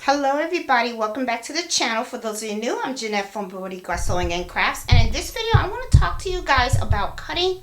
Hello everybody, welcome back to the channel. For those of you new, I'm Jeanette from Embroidery, Sewing and Crafts, and in this video I want to talk to you guys about cutting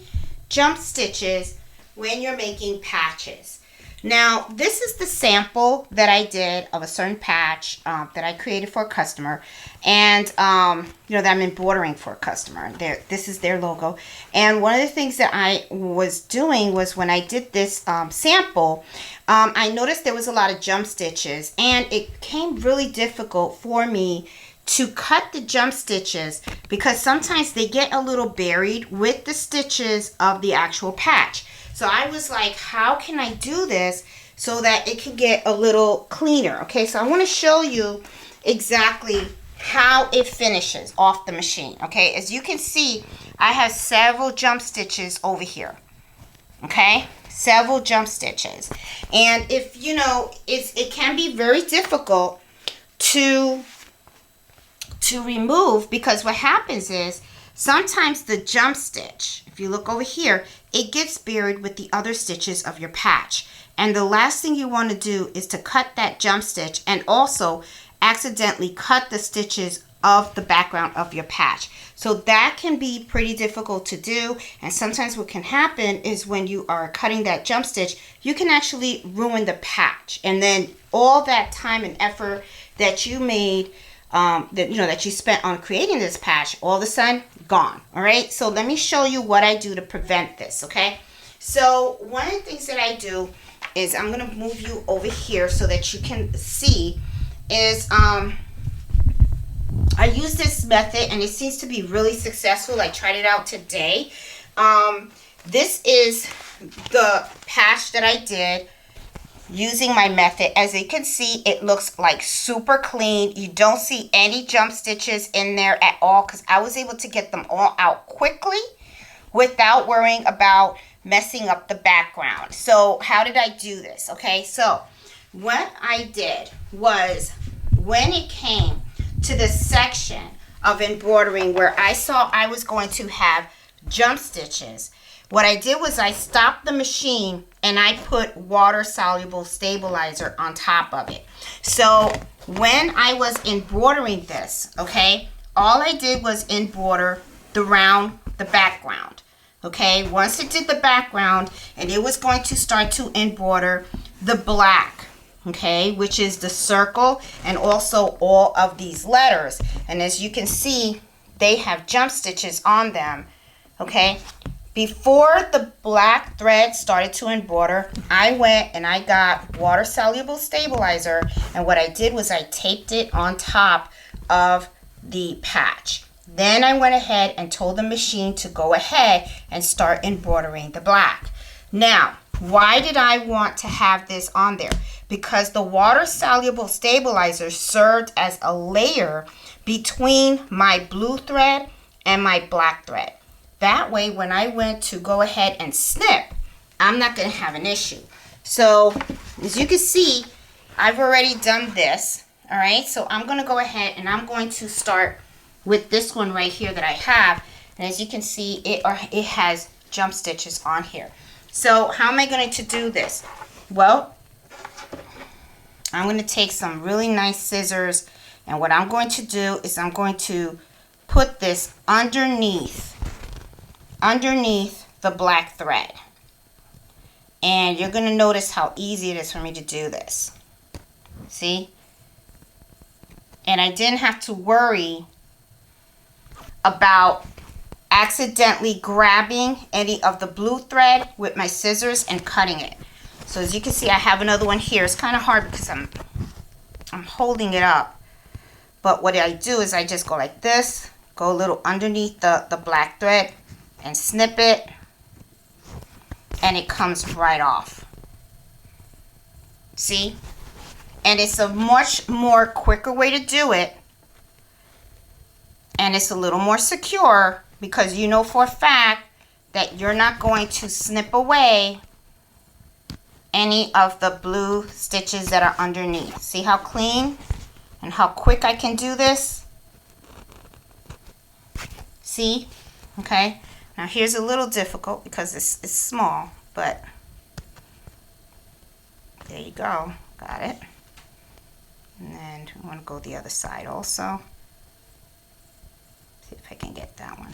jump stitches when you're making patches. Now this is the sample that I did of a certain patch that I created for a customer, and that I'm embroidering for a customer. This is their logo, and one of the things that I was doing was when I did this sample, I noticed there was a lot of jump stitches, and it became really difficult for me to cut the jump stitches because sometimes they get a little buried with the stitches of the actual patch. So I was like, how can I do this so that it can get a little cleaner? Okay, so I want to show you exactly how it finishes off the machine. Okay, as you can see, I have several jump stitches over here. Okay, several jump stitches, and if you know, it can be very difficult to remove, because what happens is sometimes the jump stitch, if you look over here, it gets buried with the other stitches of your patch, and the last thing you want to do is to cut that jump stitch and also accidentally cut the stitches of the background of your patch. So that can be pretty difficult to do, and sometimes what can happen is when you are cutting that jump stitch, you can actually ruin the patch, and then all that time and effort that you made, that you spent on creating this patch, all of a sudden gone. All right, so let me show you what I do to prevent this. Okay, so one of the things that I do is, I'm going to move you over here so that you can see, is I use this method and it seems to be really successful. I tried it out today. This is the patch that I did using my method. As you can see, it looks like super clean. You don't see any jump stitches in there at all because I was able to get them all out quickly without worrying about messing up the background. So how did I do this? Okay, so what I did was, when it came to the section of embroidering where I saw I was going to have jump stitches, what I did was I stopped the machine and I put water soluble stabilizer on top of it. So when I was embroidering this, okay, all I did was embroider the background. Okay, once it did the background, and it was going to start to embroider the black, okay, which is the circle and also all of these letters. And as you can see, they have jump stitches on them. Okay, before the black thread started to embroider, I went and I got water soluble stabilizer, and what I did was I taped it on top of the patch. Then I went ahead and told the machine to go ahead and start embroidering the black. Now, why did I want to have this on there? Because the water soluble stabilizer served as a layer between my blue thread and my black thread. That way, when I went to go ahead and snip, I'm not going to have an issue. So as you can see, I've already done this. All right, so I'm going to go ahead and I'm going to start with this one right here that I have. And as you can see, it has jump stitches on here. So how am I going to do this? Well, I'm going to take some really nice scissors, and what I'm going to do is I'm going to put this underneath the black thread. And you're going to notice how easy it is for me to do this. See? And I didn't have to worry about accidentally grabbing any of the blue thread with my scissors and cutting it. So as you can see, I have another one here. It's kind of hard because I'm holding it up. But what I do is I just go like this, go a little underneath the black thread and snip it, and it comes right off. See? And it's a much more quicker way to do it, and it's a little more secure because you know for a fact that you're not going to snip away any of the blue stitches that are underneath. See how clean and how quick I can do this? See? Okay. Now here's a little difficult because it's small, but there you go. Got it. And then I want to go the other side also. See if I can get that one.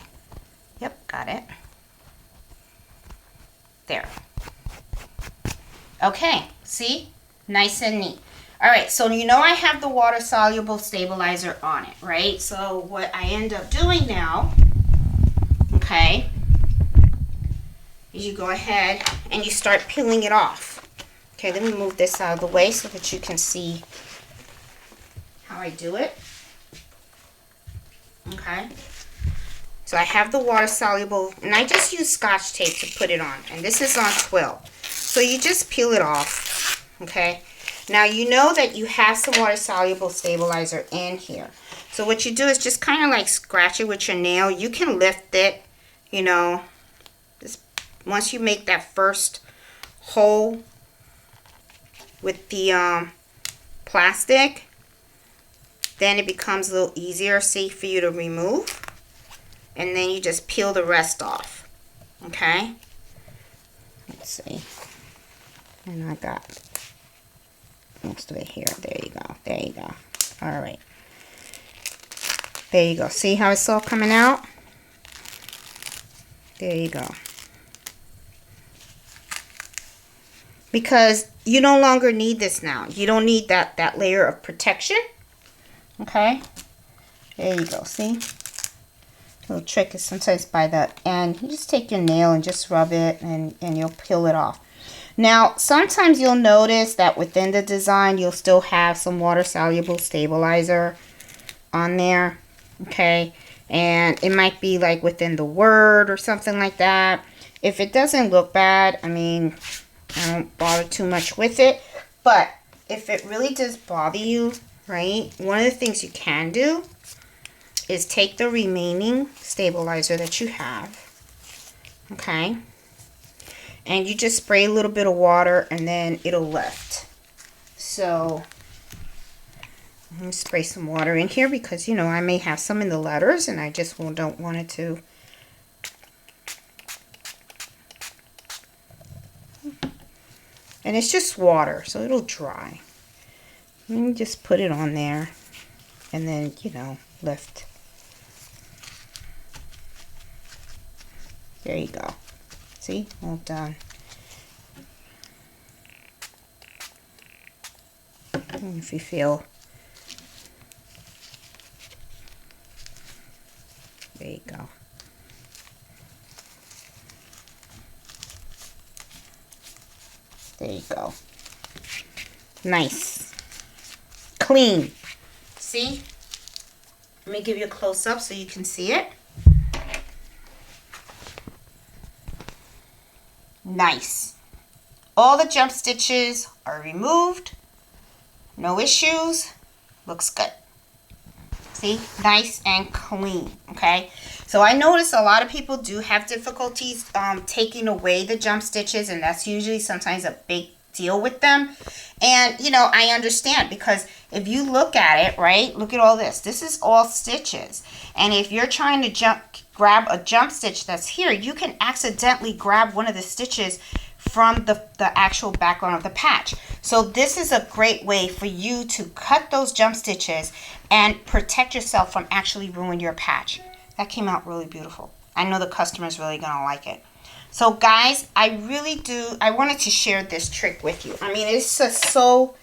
Yep, got it. There. Okay, see? Nice and neat. All right, so you know I have the water soluble stabilizer on it, right? So what I end up doing now, okay, is you go ahead and you start peeling it off. Okay, let me move this out of the way so that you can see how I do it. Okay. So I have the water soluble, and I just use Scotch tape to put it on. And this is on 12. So you just peel it off, okay? Now you know that you have some water soluble stabilizer in here. So what you do is just kind of like scratch it with your nail. You can lift it, you know, just once you make that first hole with the plastic, then it becomes a little easier, safe for you to remove. And then you just peel the rest off. Okay? Let's see. And I got most of it here. There you go. There you go. Alright. There you go. See how it's all coming out? There you go. Because you no longer need this now. You don't need that layer of protection. Okay? There you go. See? Little trick is sometimes by the end, you just take your nail and just rub it and you'll peel it off. Now, sometimes you'll notice that within the design, you'll still have some water soluble stabilizer on there. Okay. And it might be like within the word or something like that. If it doesn't look bad, I mean, I don't bother too much with it. But if it really does bother you, right, one of the things you can do is take the remaining stabilizer that you have, okay, and you just spray a little bit of water and then it'll lift. So I'm going to spray some water in here because, you know, I may have some in the letters and I just don't want it to. And it's just water, so it'll dry. And just put it on there and then, you know, lift. There you go. See? All done. And if you feel, there you go. There you go. Nice. Clean. See? Let me give you a close-up so you can see it. Nice. All the jump stitches are removed. No issues. Looks good. See? Nice and clean. Okay? So I notice a lot of people do have difficulties taking away the jump stitches, and that's usually sometimes a big deal with them. And, you know, I understand because if you look at it, right, look at all this. This is all stitches. And if you're trying to grab a jump stitch that's here, you can accidentally grab one of the stitches from the actual background of the patch. So this is a great way for you to cut those jump stitches and protect yourself from actually ruining your patch. That came out really beautiful. I know the customer's really going to like it. So guys, I wanted to share this trick with you. I mean, it's just so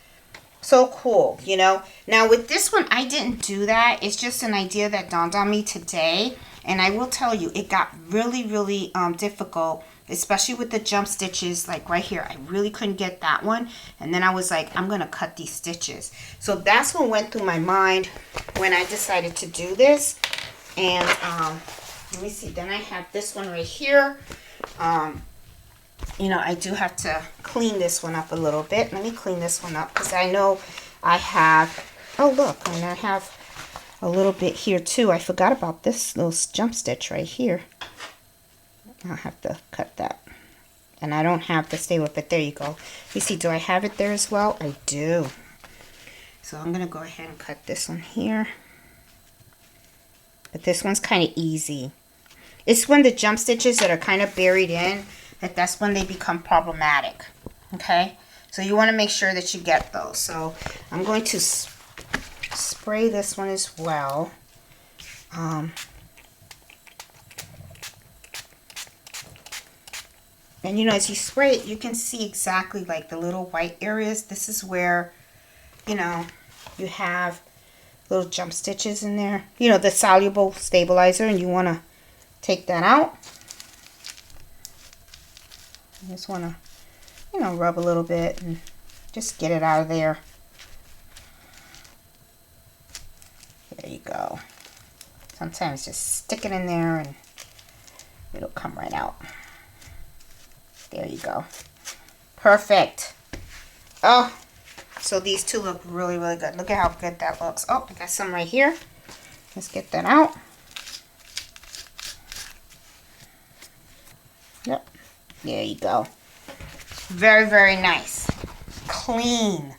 cool, you know. Now with this one, I didn't do that. It's just an idea that dawned on me today. And I will tell you, it got really, really difficult, especially with the jump stitches, like right here. I really couldn't get that one. And then I was like, I'm going to cut these stitches. So that's what went through my mind when I decided to do this. And let me see. Then I have this one right here. You know, I do have to clean this one up a little bit. Let me clean this one up because I know I have, oh look, and I have a little bit here too. I forgot about this little jump stitch right here. I'll have to cut that. And I don't have the stay with it. There you go. You see, do I have it there as well? I do. So I'm going to go ahead and cut this one here. But this one's kind of easy. It's when the jump stitches that are kind of buried in, that's when they become problematic. Okay? So you want to make sure that you get those. So I'm going to spray this one as well. And you know, as you spray it, you can see exactly like the little white areas. This is where, you know, you have little jump stitches in there. You know, the soluble stabilizer, and you want to take that out. You just want to, you know, rub a little bit and just get it out of there. There you go. Sometimes just stick it in there and it'll come right out. There you go. Perfect. Oh, so these two look really, really good. Look at how good that looks. Oh, I got some right here. Let's get that out. Yep. There you go. Very, very nice. Clean.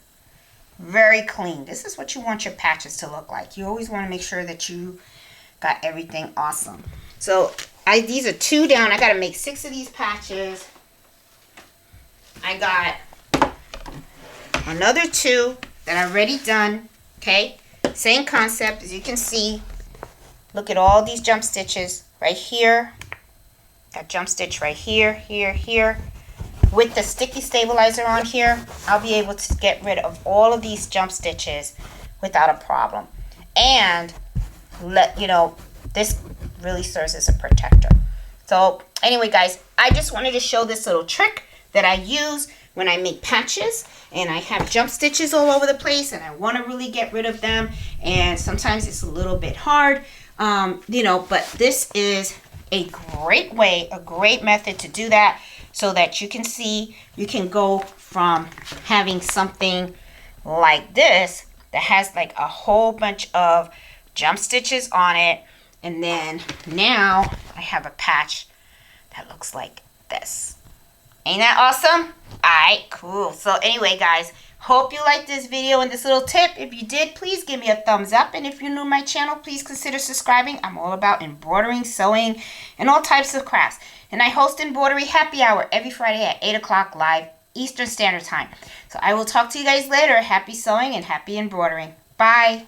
Very clean. This is what you want your patches to look like. You always want to make sure that you got everything awesome. So these are 2 down. I got to make 6 of these patches. I got another 2 that I already done. Okay, same concept. As you can see, look at all these jump stitches right here. Got jump stitch right here, here, here. With the sticky stabilizer on here, I'll be able to get rid of all of these jump stitches without a problem. And let you know, this really serves as a protector. So anyway, guys, I just wanted to show this little trick that I use when I make patches and I have jump stitches all over the place and I want to really get rid of them, and sometimes it's a little bit hard, you know, but this is a great way, a great method to do that, so that you can see, you can go from having something like this that has like a whole bunch of jump stitches on it, and then now I have a patch that looks like this. Ain't that awesome? Alright, cool. So anyway, guys, hope you liked this video and this little tip. If you did, please give me a thumbs up. And if you're new to my channel, please consider subscribing. I'm all about embroidering, sewing, and all types of crafts. And I host Embroidery Happy Hour every Friday at 8 o'clock live Eastern Standard Time. So I will talk to you guys later. Happy sewing and happy embroidering. Bye.